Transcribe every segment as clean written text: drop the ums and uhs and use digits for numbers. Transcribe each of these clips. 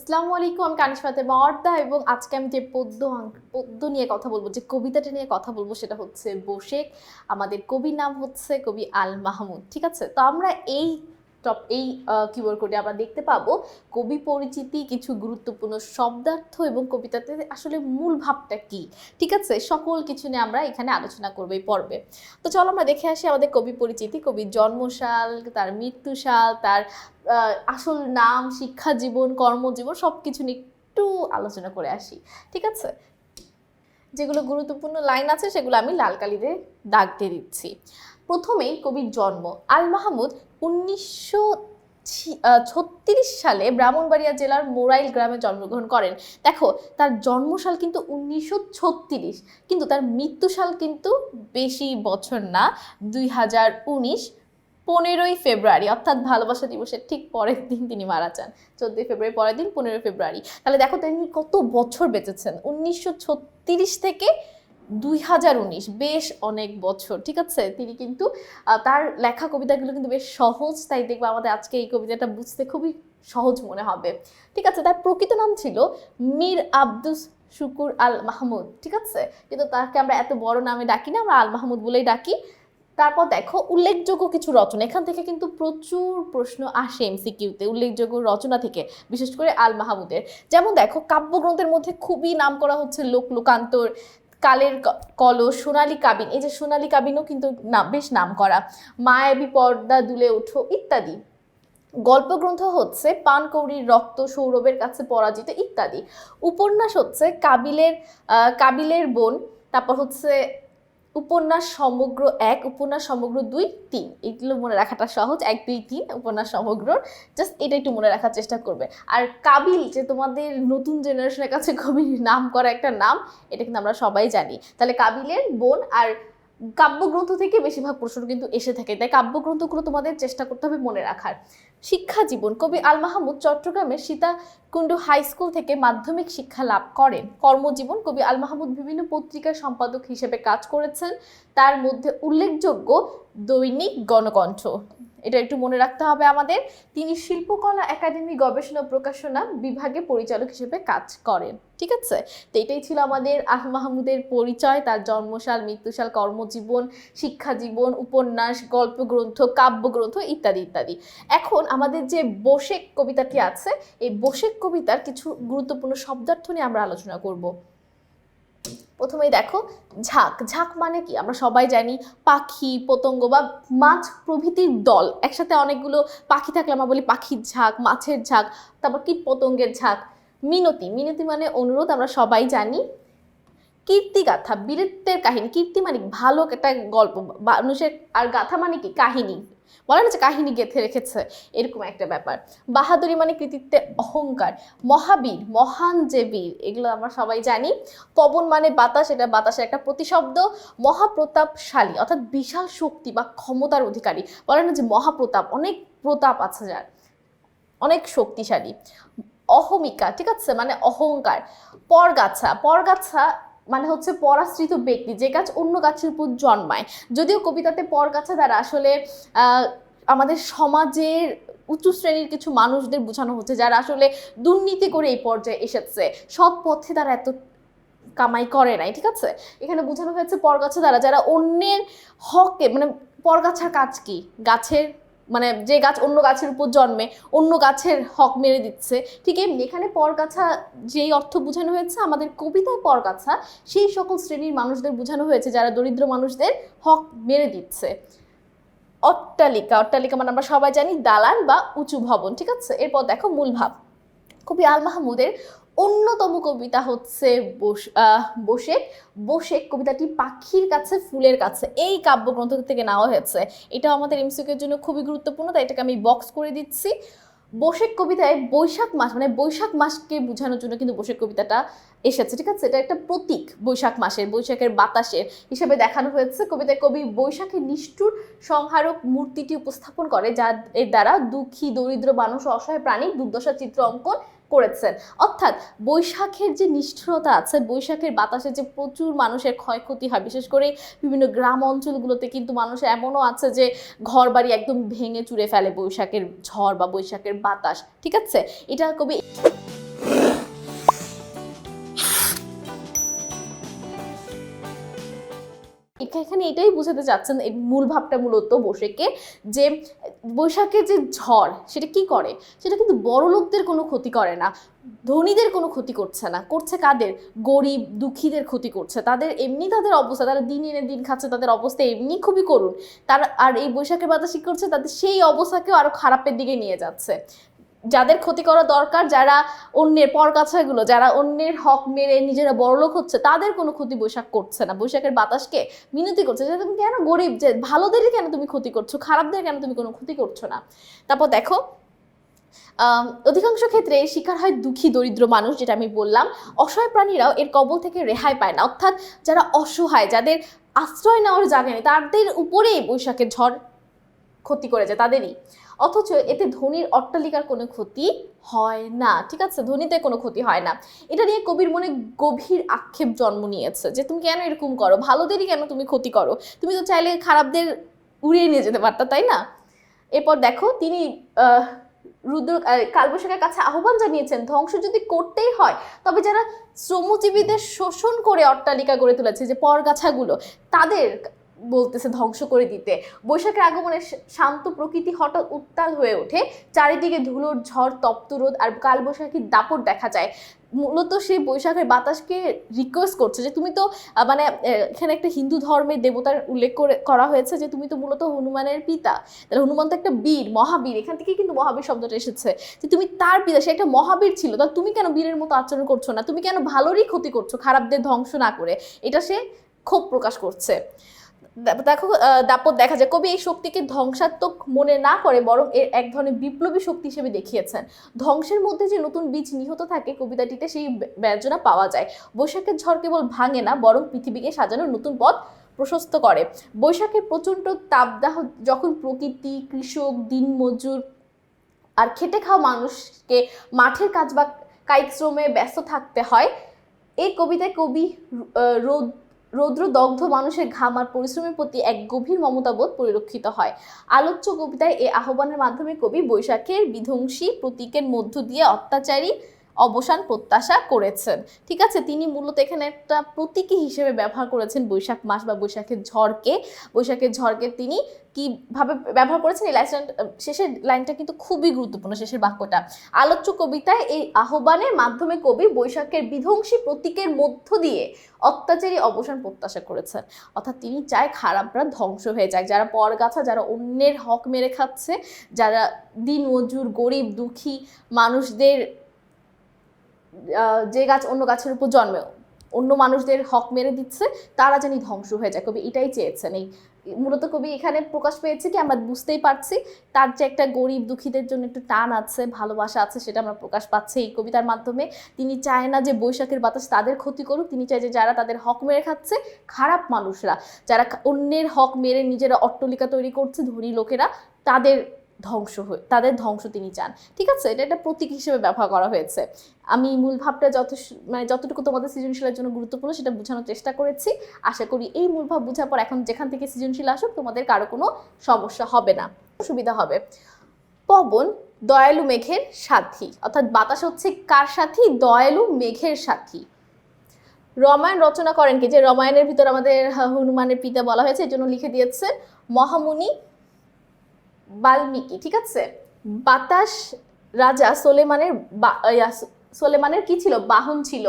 আসসালামু আলাইকুম, আমি কানিশ ফাতেমা অর্দা এবং আজকে আমি যে পদ্য নিয়ে কথা বলবো, যে কবিতাটা নিয়ে কথা বলবো সেটা হচ্ছে বসেক। আমাদের কবির নাম হচ্ছে কবি আল মাহমুদ। ঠিক আছে, তো আমরা এই কিওয়ার্ড কোডে আমরা দেখতে পাবো কবি পরিচিতি, কিছু গুরুত্বপূর্ণ শব্দার্থ এবং কবিতাতে আসলে মূল ভাবটা কি। ঠিক আছে, সকল কিছু নিয়ে আমরা এখানে আলোচনা করবো এই পর্বে। তো চলো আমরা দেখে আসি আমাদের কবি পরিচিতি, কবির জন্মসাল, তার মৃত্যুসাল, তার আসল নাম, শিক্ষা জীবন, কর্মজীবন সব কিছু নিয়ে একটু আলোচনা করে আসি। ঠিক আছে, যেগুলো গুরুত্বপূর্ণ লাইন আছে সেগুলো আমি লাল কালি দিয়ে দাগ দিয়ে দিচ্ছি। প্রথমেই কবির জন্ম। আল মাহমুদ 1936 সালে ব্রাহ্মণবাড়িয়া জেলার মোরাইল গ্রামে জন্মগ্রহণ করেন। দেখো, তার জন্মসাল কিন্তু 1936, কিন্তু তার মৃত্যুসাল কিন্তু বেশি বছর না, 2019 15ই ফেব্রুয়ারি, অর্থাৎ ভালোবাসা দিবসের ঠিক পরের দিন তিনি মারা যান। 14ই ফেব্রুয়ারি পরের দিন 15ই ফেব্রুয়ারি। তাহলে দেখো তিনি কত বছর বেঁচেছেন, 1936 থেকে 2019, বেশ অনেক বছর। ঠিক আছে, তিনি কিন্তু তার লেখা কবিতাগুলো কিন্তু বেশ সহজ, তাই দেখবো আমাদের আজকে এই কবিতাটা বুঝতে খুবই সহজ মনে হবে। ঠিক আছে, তার প্রকৃত নাম ছিল মীর আব্দুস শুকুর আল মাহমুদ। ঠিক আছে, কিন্তু তাকে আমরা এত বড় নামে ডাকি না, আমরা আল মাহমুদ বলেই ডাকি। তারপর দেখো উল্লেখযোগ্য কিছু রচনা, এখান থেকে কিন্তু প্রচুর প্রশ্ন আসে এমসিকিউতে উল্লেখযোগ্য রচনা থেকে, বিশেষ করে আল মাহমুদের। যেমন দেখো, কাব্যগ্রন্থের মধ্যে খুবই নাম করা হচ্ছে লোকান্তর, কালের কলস, সোনালী কাবিন, এই যে সোনালী কাবিনও কিন্তু বেশ নাম করা, মায়াবী পর্দা দুলে ওঠো ইত্যাদি। গল্পগ্রন্থ হচ্ছে পানকৌড়ির রক্ত, সৌরভের কাছে পরাজিত ইত্যাদি। উপন্যাস হচ্ছে কাবিলের বোন, তারপর হচ্ছে উপন্যাস সমগ্র 1, উপন্যাস সমগ্র 2, 3, এগুলো মনে রাখাটা সহজ, 1, 2, 3 উপন্যাস সমগ্র, জাস্ট এটা একটু মনে রাখার চেষ্টা করবে। আর কাবিল, যে তোমাদের নতুন জেনারেশনের কাছে খুবই নাম করা একটা নাম, এটা কিন্তু আমরা সবাই জানি। তাহলে কাবিলের বোন। আর কাব্যগ্রন্থ থেকে বেশিরভাগ প্রশ্ন কিন্তু এসে থাকে, তাই কাব্যগ্রন্থগুলো তোমাদের চেষ্টা করতে হবে মনে রাখার। শিক্ষা জীবন, কবি আল মাহমুদ চট্টগ্রামের সীতাকুণ্ড হাই স্কুল থেকে মাধ্যমিক শিক্ষা লাভ করেন। কর্মজীবন, কবি আল মাহমুদ বিভিন্ন পত্রিকার সম্পাদক হিসেবে কাজ করেছেন, তার মধ্যে উল্লেখযোগ্য দৈনিক গণকণ্ঠ, এটা একটু মনে রাখতে হবে আমাদের। তিনি শিল্পকলা একাডেমি গবেষণা প্রকাশনা বিভাগে পরিচালক হিসেবে কাজ করেন। ঠিক আছে, তো এটাই ছিল আমাদের আল মাহমুদের পরিচয়, তার জন্মসাল, মৃত্যুসাল, কর্মজীবন, শিক্ষা জীবন, উপন্যাস, গল্পগ্রন্থ, কাব্যগ্রন্থ ইত্যাদি ইত্যাদি। এখন আমাদের যে বসেক কবিতাটি আছে, এই বসেক কবিতার কিছু গুরুত্বপূর্ণ শব্দার্থ নিয়ে আমরা আলোচনা করব। প্রথমেই দেখো, ঝাঁক। ঝাঁক মানে কি আমরা সবাই জানি, পাখি, পতঙ্গ বা মাছ প্রভৃতির দল, একসাথে অনেকগুলো পাখি থাকলে আমরা বলি পাখির ঝাঁক, মাছের ঝাঁক, তারপর কীট পতঙ্গের ঝাঁক। মিনতি, মিনতি মানে অনুরোধ, আমরা সবাই জানি। কীর্তিগাথা, বীরত্বের কাহিনী, কীর্তি মানে ভালো একটা গল্প মানুষের, আর গাথা মানে কি কাহিনী, বলে না যে কাহিনী গেঁথে রেখেছে, এরকম একটা ব্যাপার। বাহাদুরি মানে কৃতিত্বের অহংকার। মহাবীর, মহান যে বীর, এগুলো আমরা সবাই জানি। পবন মানে বাতাস, এটা বাতাসের একটা প্রতিশব্দ। মহাপ্রতাপশালী অর্থাৎ বিশাল শক্তি বা ক্ষমতার অধিকারী, বলে না যে মহাপ্রতাপ, অনেক প্রতাপ আছে যার, অনেক শক্তিশালী। অহমিকা, ঠিক আছে, মানে অহংকার। পরগাছা, পরগাছা মানে হচ্ছে পরাশ্রিত ব্যক্তি, যে গাছ অন্য গাছের উপর জন্মায়। যদিও কবিতাতে পরগাছা দ্বারা আসলে আমাদের সমাজের উঁচু শ্রেণীর কিছু মানুষদের বোঝানো হচ্ছে, যারা আসলে দুর্নীতি করে এই পর্যায়ে এসেছে, সৎ পথে তারা এত কামাই করে নাই। ঠিক আছে, এখানে বোঝানো হয়েছে পরগাছা দ্বারা যারা অন্যের হকে, মানে পরগাছার কাজ কি, গাছের মানে যে গাছ অন্য গাছের উপর জন্মে অন্য গাছের হক মেরে দিচ্ছে, ঠিক এমনি এখানে পরগাছা যেই অর্থ বোঝানো হয়েছে আমাদের কবিতায় পরগাছা সেই সকল শ্রেণীর মানুষদের বোঝানো হয়েছে যারা দরিদ্র মানুষদের হক মেরে দিচ্ছে। অট্টালিকা, অট্টালিকা মানে আমরা সবাই জানি দালান বা উঁচু ভবন। ঠিক আছে, এরপর দেখো মূল ভাব। কবি আল মাহমুদের অন্যতম কবিতা হচ্ছে বসেক। বসেক কবিতাটি পাখির কাছে ফুলের কাছে, এই কাব্যগ্রন্থ থেকে নেওয়া হয়েছে। এটা আমাদের এমসিকিউর জন্য খুবই গুরুত্বপূর্ণ, তাই এটাকে আমি বক্স করে দিচ্ছি। বসেক কবিতায় বৈশাখ মাস মানে বৈশাখ মাসকে বোঝানোর জন্য কিন্তু বসেক কবিতাটা এসেছে। ঠিক আছে, এটা একটা প্রতীক, বৈশাখ মাসের, বৈশাখের বাতাসের হিসেবে দেখানো হয়েছে। কবিতায় কবি বৈশাখের নিষ্ঠুর সংহারক মূর্তিটি উপস্থাপন করে, যার এর দ্বারা দুঃখী, দরিদ্র মানুষ, অসহায় প্রাণী দুর্দশার চিত্র অঙ্কন করেছেন। অর্থাৎ বৈশাখের যে নিষ্ঠুরতা আছে, বৈশাখের বাতাসে যে প্রচুর মানুষের ক্ষয়ক্ষতি হয়, বিশেষ করে বিভিন্ন গ্রাম অঞ্চলগুলোতে কিন্তু মানুষের এমনও আছে যে ঘর বাড়ি একদম ভেঙে চুরে ফেলে বৈশাখের ঝড় বা বৈশাখের বাতাস। ঠিক আছে, এটা কবি এখানে এটাই বোঝাতে চাচ্ছেন, এই মূল ভাবটা মূলত বৈশাখে, যে বৈশাখের যে ঝড় সেটা কি করে, সেটা কিন্তু বড় লোকদের কোনো ক্ষতি করে না, ধনীদের কোনো ক্ষতি করছে না, করছে কাদের, গরিব দুঃখীদের ক্ষতি করছে। তাদের এমনি তাদের অবস্থা, তারা দিন এনে দিন খাচ্ছে, তাদের অবস্থা এমনি খুবই করুণ, তারা আর এই বৈশাখের বাতাস কি করছে, তাদের সেই অবস্থাকেও আরো খারাপের দিকে নিয়ে যাচ্ছে। যাদের ক্ষতি করা দরকার, যারা অন্যের পরগাছাগুলো, যারা অন্যের হক মেরে নিজেরা বড়লোক হচ্ছে, তাদের কোনো ক্ষতি বৈশাখ করছে না, বৈশাখের বাতাসকে মিনতি করছে যে তুমি কেন গরিব, যে ভালোদেরই কেন তুমি ক্ষতি করছো, খারাপদের কেন তুমি কোনো ক্ষতি করছো না। তারপর দেখো অধিকাংশ ক্ষেত্রে শিকার হয় দুঃখী দরিদ্র মানুষ, যেটা আমি বললাম। অসহায় প্রাণীরাও এর কবল থেকে রেহাই পায় না, অর্থাৎ যারা অসহায়, যাদের আশ্রয় নেওয়ার জায়গা নেই, তাদের উপরেই বৈশাখের ঝড় ক্ষতি করে যায়, তাদেরই। অথচ এতে ধনীর অট্টালিকার কোনো ক্ষতি হয় না, ঠিক আছে, ধনীদের কোনো ক্ষতি হয় না। এটা নিয়ে কবির মনে গভীর আক্ষেপ জন্ম নিয়েছে, যে তুমি কেন এরকম করো, ভালোদেরই কেন তুমি ক্ষতি করো, তুমি তো চাইলে খারাপদের উড়িয়ে নিয়ে যেতে পারতা, তাই না। এরপর দেখো তিনি কালবৈশাখের কাছে আহ্বান জানিয়েছেন, ধ্বংস যদি করতেই হয় তবে যারা শ্রমজীবীদের শোষণ করে অট্টালিকা গড়ে তুলেছে, যে পরগাছাগুলো, তাদের বলতেছে ধ্বংস করে দিতে। বৈশাখের আগমনে শান্ত প্রকৃতি হঠাৎ উত্তাল হয়ে ওঠে, চারিদিকে ধুলোর ঝড়, তপ্ত রোদ আর কালবৈশাখীর দাপট দেখা যায়। মূলত সেই বৈশাখের বাতাসকে রিকোয়েস্ট করছে যে তুমি তো মানে এখানে একটা হিন্দু ধর্মের দেবতার উল্লেখ করা হয়েছে, যে তুমি তো মূলত হনুমানের পিতা, তাহলে হনুমান তো একটা বীর, মহাবীর, এখান থেকে কিন্তু মহাবীর শব্দটা এসেছে, যে তুমি তার পিতা, সে একটা মহাবীর ছিল, তা তুমি কেন বীরের মতো আচরণ করছো না, তুমি কেন ভালোরই ক্ষতি করছো খারাপদের ধ্বংস না করে, এটা সে ক্ষোভ প্রকাশ করছে। দেখো দাপট দেখা যায়, কবি এই শক্তিকে ধ্বংসাত্মক মনে না করে বরং এর এক ধরনের বিপ্লবী শক্তি হিসেবে দেখিয়েছেন। ধ্বংসের মধ্যে যে নতুন বীজ নিহত থাকে, কবিতাটিতে সেই ব্যঞ্জনা পাওয়া যায়। বৈশাখের ঝড় কেবল ভাঙে না, বরং পৃথিবীকে সাজানোর নতুন পথ প্রশস্ত করে। বৈশাখের প্রচণ্ড তাপদাহ যখন প্রকৃতি, কৃষক, দিনমজুর আর খেটে খাওয়া মানুষকে মাঠের কাজ বা কায়িক শ্রমে ব্যস্ত থাকতে হয়, এই কবিতায় কবি রৌদ্রদগ্ধ মানুষের ঘাম আর পরিশ্রমের প্রতি এক গভীর মমতাবোধ পরিলক্ষিত হয়। আলোচ্য কবিতায় এই আহ্বানের মাধ্যমে কবি বৈশাখের বিধ্বংসী প্রতীকের মধ্য দিয়ে অত্যাচারী অবসান প্রত্যাশা করেছেন। ঠিক আছে, তিনি মূলত এখানে একটা প্রতীকী হিসেবে ব্যবহার করেছেন বৈশাখ মাস বা বৈশাখের ঝড়কে তিনি কিভাবে ব্যবহার করেছেন, এই শেষের লাইনটা কিন্তু খুবই গুরুত্বপূর্ণ, শেষের বাক্যটা। আলোচ্য কবিতায় এই আহ্বানের মাধ্যমে কবি বৈশাখের বিধ্বংসী প্রতীকের মধ্য দিয়ে অত্যাচারী অবসান প্রত্যাশা করেছেন, অর্থাৎ তিনি চায় খারাপরা ধ্বংস হয়ে যায়, যারা পরগাছা, যারা অন্যের হক মেরে খাচ্ছে, যারা দিনমজুর, গরিব, দুঃখী মানুষদের, যে গাছ অন্য গাছের উপর জন্মে অন্য মানুষদের হক মেরে দিচ্ছে, তারা জানি ধ্বংস হয়ে যায়। কবি এটাই চেয়েছেন। এই মূলত কবি এখানে প্রকাশ পেয়েছে কি, আমরা বুঝতেই পারছি তার যে একটা গরিব দুঃখীদের জন্য একটু টান আছে, ভালোবাসা আছে, সেটা আমরা প্রকাশ পাচ্ছি এই কবিতার মাধ্যমে। তিনি চায় না যে বৈশাখের বাতাস তাদের ক্ষতি করুক, তিনি চায় যে যারা তাদের হক মেরে খাচ্ছে, খারাপ মানুষরা যারা অন্যের হক মেরে নিজেরা অট্টালিকা তৈরি করছে, ধনী লোকেরা, তাদের ধ্বংস তিনি চান। ঠিক আছে, এটা একটা প্রতীক হিসেবে ব্যবহার করা হয়েছে। আমি মূল ভাবটা যতটুকু তোমাদের সৃজনশীলের জন্য গুরুত্বপূর্ণ সেটা বোঝানোর চেষ্টা করেছি। আশা করি এই মূল ভাব বোঝার পর এখন যেখান থেকে সৃজনশীল আসুক তোমাদের কারো কোনো সমস্যা হবে না, সুবিধা হবে। পবন দয়ালু মেঘের সাথী, অর্থাৎ বাতাস হচ্ছে কার সাথী, দয়ালু মেঘের সাথী। রামায়ণ রচনা করেন কে, যে রামায়ণের ভিতর আমাদের হনুমানের পিতা বলা হয়েছে, এর জন্য লিখে দিয়েছে মহামুনি বাল্মীকি। ঠিক আছে, বাতাস রাজা সোলেমানের কি ছিল, বাহন ছিল।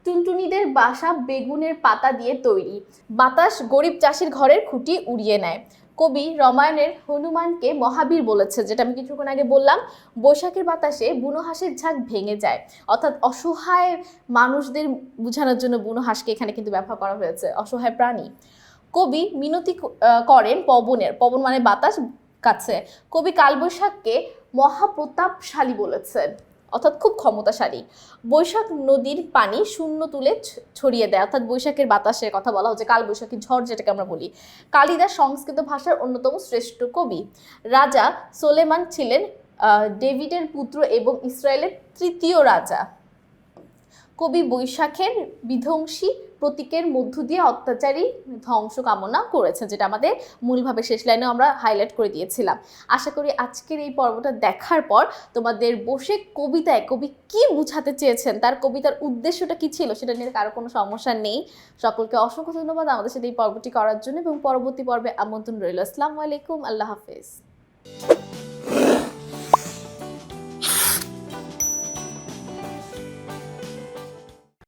টুনটুনিদের বাসা বেগুনের পাতা দিয়ে তৈরি। বাতাস গরিব চাষির ঘরের খুঁটি উড়িয়ে নেয়। কবি রামায়ণের হনুমানকে মহাবীর বলেছে, যেটা আমি কিছুক্ষণ আগে বললাম। বৈশাখের বাতাসে বুনো হাঁসের ঝাঁক ভেঙে যায়, অর্থাৎ অসহায় মানুষদের বোঝানোর জন্য বুনো হাঁসকে এখানে কিন্তু ব্যবহার করা হয়েছে, অসহায় প্রাণী। কবি মিনতি করেন পবন মানে বাতাস কাছে। কবি কালবৈশাখকে মহাপ্রতাপশালী বলেছেন, অর্থাৎ খুব ক্ষমতাশালী। বৈশাখ নদীর পানি শূন্য তুলে ছড়িয়ে দেয়, অর্থাৎ বৈশাখের বাতাসের কথা বলা হচ্ছে, কালবৈশাখী ঝড় যেটাকে আমরা বলি। কালিদাস সংস্কৃত ভাষার অন্যতম শ্রেষ্ঠ কবি। রাজা সোলেমান ছিলেন ডেভিডের পুত্র এবং ইসরায়েলের তৃতীয় রাজা। কবি বৈশাখের বিধ্বংসী প্রতীকের মধ্য দিয়ে অত্যাচারী ধ্বংস কামনা করেছেন, যেটা আমাদের মূলভাবে শেষ লাইনে আমরা হাইলাইট করে দিয়েছিলাম। আশা করি আজকের এই পর্বটা দেখার পর তোমাদের বসে কবিতায় কবি কি বুঝাতে চেয়েছেন, তার কবিতার উদ্দেশ্যটা কি ছিল সেটা নিয়ে কারো কোনো সমস্যা নেই। সকলকে অসংখ্য ধন্যবাদ আমাদের সাথে এই পর্বটি করার জন্য এবং পরবর্তী পর্বে আমন্ত্রণ রইল। আসসালামু আলাইকুম, আল্লাহ হাফেজ।